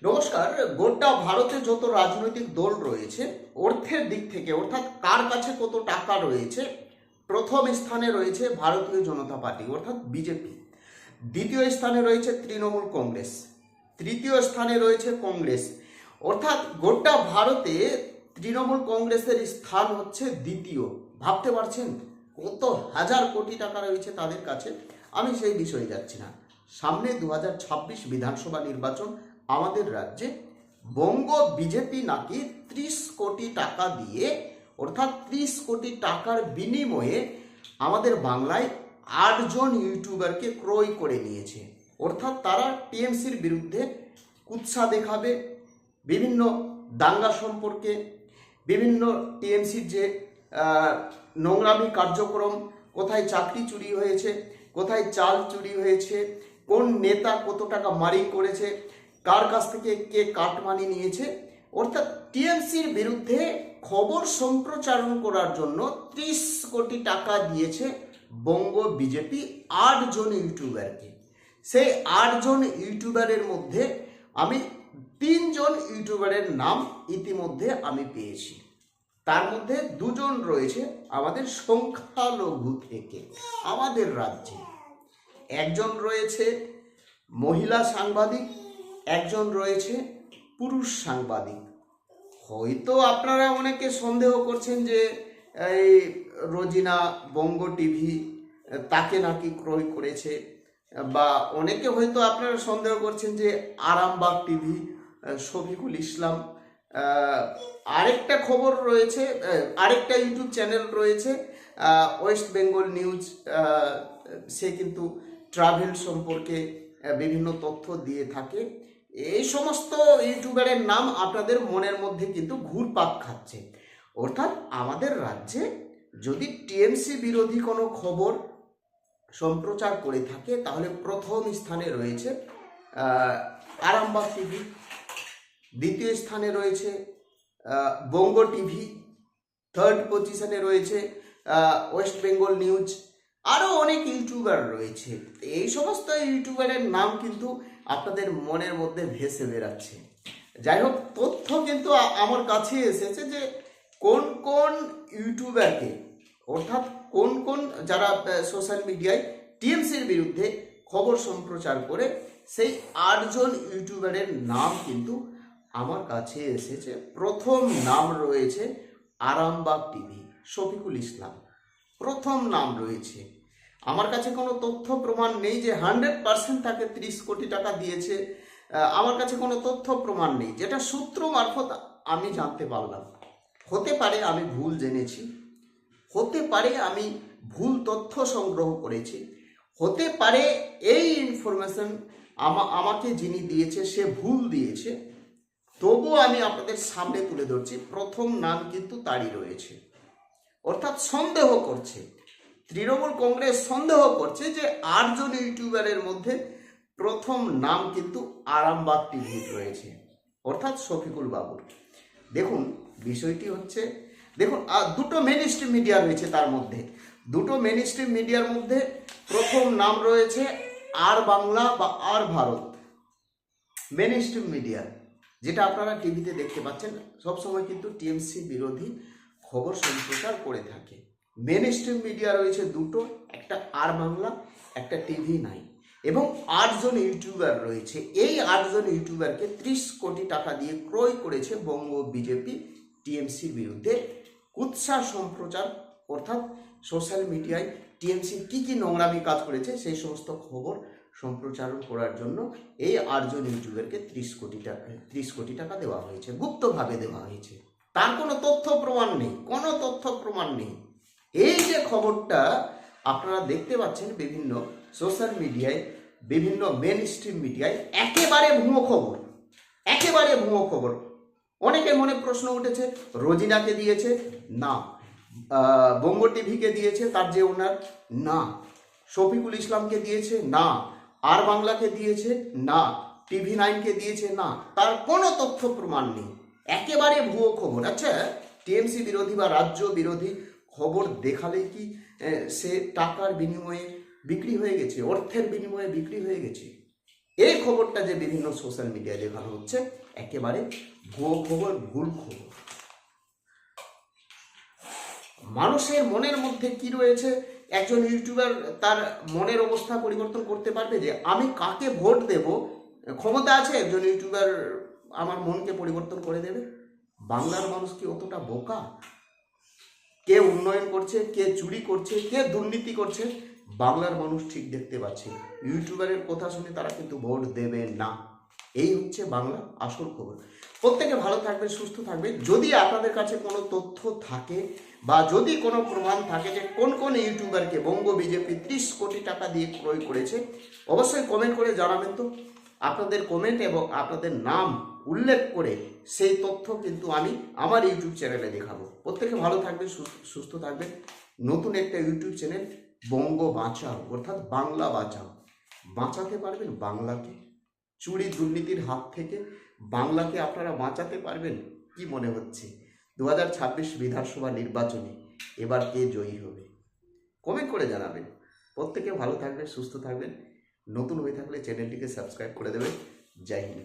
নমস্কার। গোটা ভারতে যত রাজনৈতিক দল রয়েছে অর্থের দিক থেকে, অর্থাৎ কার কাছে কত টাকা রয়েছে, প্রথম স্থানে রয়েছে ভারতীয় জনতা পার্টি অর্থাৎ বিজেপি, দ্বিতীয় স্থানে রয়েছে তৃণমূল কংগ্রেস, তৃতীয় স্থানে রয়েছে কংগ্রেস। অর্থাৎ গোটা ভারতে তৃণমূল কংগ্রেসের স্থান হচ্ছে দ্বিতীয়। ভাবতে পারছেন কত হাজার কোটি টাকা রয়েছে তাদের কাছে। আমি সেই বিষয়ে যাচ্ছি না। সামনে 2026 বিধানসভা নির্বাচন। আমাদের রাজ্যে বঙ্গ বিজেপি নাকি 30 কোটি টাকা দিয়ে, অর্থাৎ 30 কোটি টাকার বিনিময়ে আমাদের বাংলায় 8 জন ইউটিউবারকে ক্রয় করে নিয়েছে। অর্থাৎ তারা টিএমসির বিরুদ্ধে কুৎসা দেখাবে, বিভিন্ন দাঙ্গা সম্পর্কে, বিভিন্ন টিএমসির যে নোংরামি কার্যক্রম, কোথায় চাকরি চুরি হয়েছে, কোথায় চাল চুরি হয়েছে, কোন নেতা কত টাকা মারি করেছে, কার কাছ থেকে কে কাটমানি নিয়েছে, অর্থাৎ টিএমসির বিরুদ্ধে খবর সম্প্রচারণ করার জন্য 30 কোটি টাকা দিয়েছে বঙ্গ বিজেপি 8 জন ইউটিউবারকে। সেই 8 জন ইউটিউবারের মধ্যে আমি 3 জন ইউটিউবারের নাম ইতিমধ্যে আমি পেয়েছি। তার মধ্যে 2 জন রয়েছে আমাদের সংখ্যালঘু থেকে আমাদের রাজ্যে, একজন রয়েছে মহিলা সাংবাদিক, একজন রয়েছে পুরুষ সাংবাদিক। হয়তো আপনারা অনেকে সন্দেহ করছেন যে এই রোজিনা বঙ্গ টিভি তাকে নাকি ক্রয় করেছে, বা অনেকে হয়তো আপনারা সন্দেহ করছেন যে আরামবাগ টিভি শফিকুল ইসলাম। আরেকটা খবর রয়েছে, আরেকটা ইউটিউব চ্যানেল রয়েছে ওয়েস্ট বেঙ্গল নিউজ, সে কিন্তু ট্রাভেল সম্পর্কে বিভিন্ন তথ্য দিয়ে থাকে। এই সমস্ত ইউটিউবারের নাম আপনাদের মনের মধ্যে কিন্তু ঘুরপাক খাচ্ছে। অর্থাৎ আমাদের রাজ্যে যদি টিএমসি বিরোধী কোনো খবর সম্প্রচার করে থাকে তাহলে প্রথম স্থানে রয়েছে আরামবাগ টিভি, দ্বিতীয় স্থানে রয়েছে বঙ্গ টিভি, থার্ড পজিশনে রয়েছে ওয়েস্ট বেঙ্গল নিউজ, আরও অনেক ইউটিউবার রয়েছে। এই সমস্ত ইউটিউবারের নাম কিন্তু আপনাদের মনের মধ্যে ভেসে বেড়াচ্ছে। যাই হোক, তথ্য কিন্তু আমার কাছে এসেছে যে কোন কোন ইউটিউবারকে, অর্থাৎ কোন কোন যারা সোশ্যাল মিডিয়ায় টিএমসির বিরুদ্ধে খবর সম্প্রচার করে, সেই 8 জন ইউটিউবারের নাম কিন্তু আমার কাছে এসেছে। প্রথম নাম রয়েছে আরামবাগ টিভি, শফিকুল ইসলাম প্রথম নাম রয়েছে। আমার কাছে কোনো তথ্য প্রমাণ নেই যে 100% তাকে 30 কোটি টাকা দিয়েছে, আমার কাছে কোনো তথ্য প্রমাণ নেই, যেটা সূত্র মারফত আমি জানতে পারলাম। হতে পারে আমি ভুল জেনেছি, হতে পারে আমি ভুল তথ্য সংগ্রহ করেছি, হতে পারে এই ইনফরমেশন আমাকে যিনি দিয়েছে সে ভুল দিয়েছে। তবুও আমি আপনাদের সামনে তুলে ধরছি, প্রথম নাম কিন্তু তারই রয়েছে। অর্থাৎ সন্দেহ করছে তৃণমূল কংগ্রেস, সন্দেহ করছে যে 8 জন ইউটিউবারের মধ্যে প্রথম নাম কিন্তু আরামবাগ টিভি রয়েছে, অর্থাৎ শফিকুল বাবুর। দেখুন বিষয়টি হচ্ছে, দেখুন দুটো মেইন স্ট্রিম মিডিয়া রয়েছে, তার মধ্যে দুটো মেইন স্ট্রিম মিডিয়ার মধ্যে প্রথম নাম রয়েছে আর বাংলা বা আর ভারত মেইন স্ট্রিম মিডিয়া, যেটা আপনারা টিভিতে দেখতে পাচ্ছেন। সবসময় কিন্তু টিএমসি বিরোধী খবর সম্প্রচার করে থাকে। মেন স্ট্রিম মিডিয়া রয়েছে দুটো, একটা আর বাংলা, একটা TV9, এবং 8 জন ইউটিউবার রয়েছে। এই 8 জন ইউটিউবারকে 30 কোটি টাকা দিয়ে ক্রয় করেছে বঙ্গ বিজেপি টিএমসির বিরুদ্ধে কুৎসা সম্প্রচার, অর্থাৎ সোশ্যাল মিডিয়ায় টিএমসি কি কি নোংরামি কাজ করেছে সেই সমস্ত খবর সম্প্রচারণ করার জন্য এই 8 জন ইউটিউবারকে 30 কোটি টাকা দেওয়া হয়েছে, গুপ্তভাবে দেওয়া হয়েছে। তার কোনো তথ্য প্রমাণ নেই, কোনো তথ্য প্রমাণ নেই। এই যে খবরটা আপনারা দেখতে পাচ্ছেন বিভিন্ন সোশ্যাল মিডিয়ায়, বিভিন্ন মেন স্ট্রিম মিডিয়ায়, একেবারে ভুয়ো খবর, একেবারে ভুয়ো খবর। অনেকের মনে প্রশ্ন উঠেছে, রোজিনাকে দিয়েছে না, বঙ্গ টিভিকে দিয়েছে তার যে ওনার না, শফিকুল ইসলামকে দিয়েছে না, আর বাংলাকে দিয়েছে না, TV9কে দিয়েছে না, তার কোনো তথ্য প্রমাণ নেই, একেবারে ভুয়ো খবর। আচ্ছা, টিএমসি বিরোধী বা রাজ্য বিরোধী খবর দেখালে কি সে টাকার বিনিময়ে বিক্রি হয়ে গেছে, অর্থের বিনিময়ে বিক্রি হয়ে গেছে? এই খবরটা যে বিভিন্ন সোশ্যাল মিডিয়ায় দেখানো হচ্ছে একেবারে ভুয়ো খবর, ভুল খবর। মানুষের মনের মধ্যে কি রয়েছে, একজন ইউটিউবার তার মনের অবস্থা পরিবর্তন করতে পারবে যে আমি কাকে ভোট দেব? ক্ষমতা আছে একজন ইউটিউবার আমার মনকে পরিবর্তন করে দেবে? বাংলার মানুষ কি অতটা বোকা? কে উন্নয়ন করছে, কে চুরি করছে, কে দুর্নীতি করছে, বাংলার মানুষ ঠিক দেখতে পাচ্ছে। ইউটিউবারের কথা শুনে তারা কিন্তু ভোট দেবে না। এই হচ্ছে বাংলা আসল খবর। প্রত্যেকে ভালো থাকবে, সুস্থ থাকবে। যদি আপনাদের কাছে কোনো তথ্য থাকে বা যদি কোনো প্রমাণ থাকে যে কোন কোন ইউটিউবারকে বঙ্গ বিজেপি 30 কোটি টাকা দিয়ে ক্রয় করেছে, অবশ্যই কমেন্ট করে জানাবেন। তো আপনাদের কমেন্ট এবং আপনাদের নাম উল্লেখ করে সেই তথ্য কিন্তু আমি আমার ইউটিউব চ্যানেলে দেখাবো। প্রত্যেকে ভালো থাকবেন, সুস্থ থাকবেন। নতুন একটা ইউটিউব চ্যানেল বঙ্গ বাঁচাও, অর্থাৎ বাংলা বাঁচাও। বাঁচাতে পারবেন বাংলাকে চুরি দুর্নীতির হাত থেকে? বাংলাকে আপনারা বাঁচাতে পারবেন? কি মনে হচ্ছে 2026 বিধানসভা নির্বাচনে এবার কে জয়ী হবে? কমেন্ট করে জানাবেন। প্রত্যেকে ভালো থাকবেন, সুস্থ থাকবেন। নতুন হয়ে থাকলে চ্যানেলটিকে সাবস্ক্রাইব করে দেবেন। জয় হিন্দ।